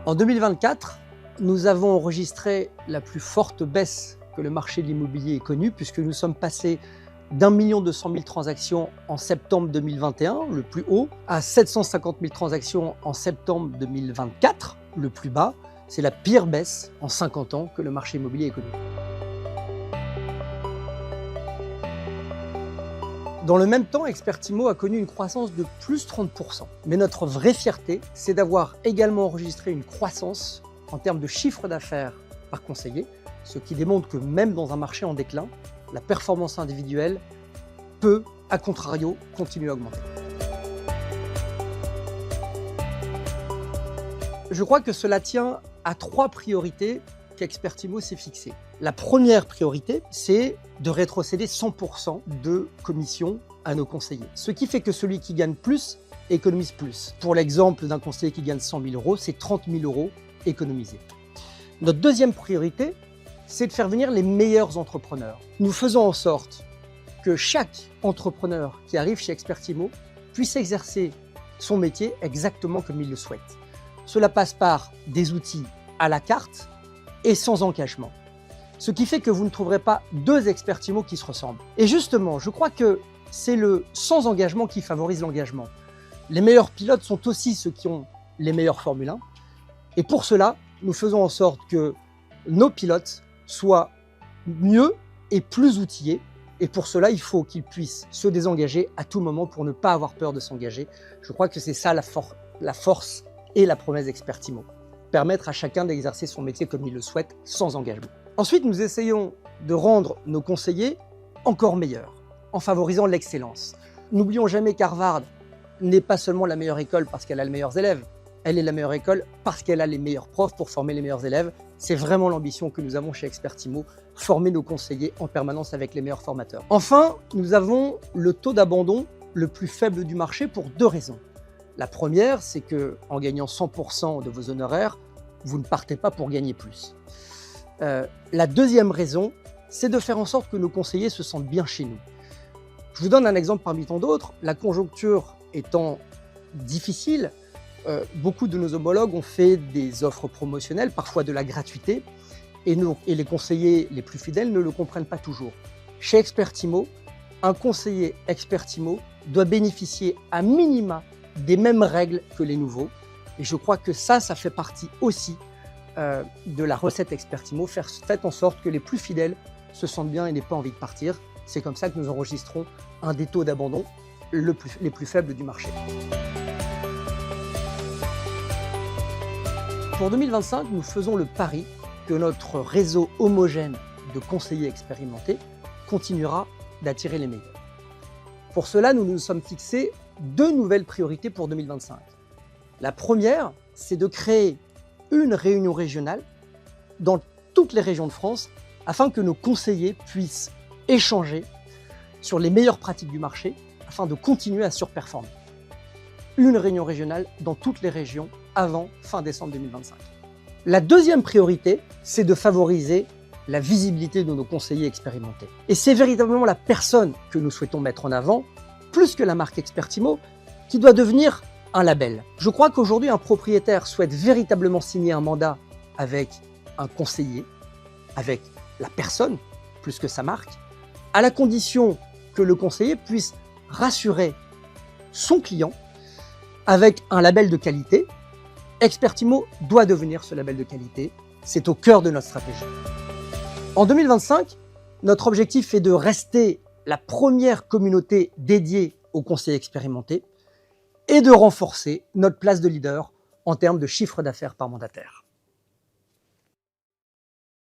En 2024, nous avons enregistré la plus forte baisse que le marché de l'immobilier ait connue, puisque nous sommes passés d'1 200 000 transactions en septembre 2021, le plus haut, à 750 000 transactions en septembre 2024, le plus bas. C'est la pire baisse en 50 ans que le marché immobilier ait connue. Dans le même temps, Expertimo a connu une croissance de plus 30%. Mais notre vraie fierté, c'est d'avoir également enregistré une croissance en termes de chiffre d'affaires par conseiller, ce qui démontre que même dans un marché en déclin, la performance individuelle peut, à contrario, continuer à augmenter. Je crois que cela tient à 3 priorités qu'Expertimo s'est fixées. La première priorité, c'est de rétrocéder 100% de commission à nos conseillers. Ce qui fait que celui qui gagne plus économise plus. Pour l'exemple d'un conseiller qui gagne 100 000 €, c'est 30 000 € économisés. Notre deuxième priorité, c'est de faire venir les meilleurs entrepreneurs. Nous faisons en sorte que chaque entrepreneur qui arrive chez Expertimo puisse exercer son métier exactement comme il le souhaite. Cela passe par des outils à la carte et sans engagement. Ce qui fait que vous ne trouverez pas 2 Expertimo qui se ressemblent. Et justement, je crois que c'est le sans engagement qui favorise l'engagement. Les meilleurs pilotes sont aussi ceux qui ont les meilleures Formule 1. Et pour cela, nous faisons en sorte que nos pilotes soient mieux et plus outillés. Et pour cela, il faut qu'ils puissent se désengager à tout moment pour ne pas avoir peur de s'engager. Je crois que c'est ça la force et la promesse d'Expertimo. Permettre à chacun d'exercer son métier comme il le souhaite, sans engagement. Ensuite, nous essayons de rendre nos conseillers encore meilleurs, en favorisant l'excellence. N'oublions jamais qu'Harvard n'est pas seulement la meilleure école parce qu'elle a les meilleurs élèves, elle est la meilleure école parce qu'elle a les meilleurs profs pour former les meilleurs élèves. C'est vraiment l'ambition que nous avons chez Expertimo, former nos conseillers en permanence avec les meilleurs formateurs. Enfin, nous avons le taux d'abandon le plus faible du marché pour 2 raisons. La première, c'est qu'en gagnant 100% de vos honoraires, vous ne partez pas pour gagner plus. La deuxième raison, c'est de faire en sorte que nos conseillers se sentent bien chez nous. Je vous donne un exemple parmi tant d'autres. La conjoncture étant difficile, beaucoup de nos homologues ont fait des offres promotionnelles, parfois de la gratuité, et les conseillers les plus fidèles ne le comprennent pas toujours. Chez Expertimo, un conseiller Expertimo doit bénéficier à minima des mêmes règles que les nouveaux. Et je crois que ça fait partie aussi de la recette Expertimo. Faites en sorte que les plus fidèles se sentent bien et n'aient pas envie de partir. C'est comme ça que nous enregistrons un des taux d'abandon les plus faibles du marché. Pour 2025, nous faisons le pari que notre réseau homogène de conseillers expérimentés continuera d'attirer les meilleurs. Pour cela, nous nous sommes fixés 2 nouvelles priorités pour 2025. La première, c'est de créer une réunion régionale dans toutes les régions de France afin que nos conseillers puissent échanger sur les meilleures pratiques du marché afin de continuer à surperformer. Une réunion régionale dans toutes les régions avant fin décembre 2025. La deuxième priorité, c'est de favoriser la visibilité de nos conseillers expérimentés. Et c'est véritablement la personne que nous souhaitons mettre en avant, plus que la marque Expertimo, qui doit devenir un label. Je crois qu'aujourd'hui, un propriétaire souhaite véritablement signer un mandat avec un conseiller, avec la personne, plus que sa marque, à la condition que le conseiller puisse rassurer son client avec un label de qualité. Expertimo doit devenir ce label de qualité. C'est au cœur de notre stratégie. En 2025, notre objectif est de rester la première communauté dédiée aux conseillers expérimentés et de renforcer notre place de leader en termes de chiffre d'affaires par mandataire.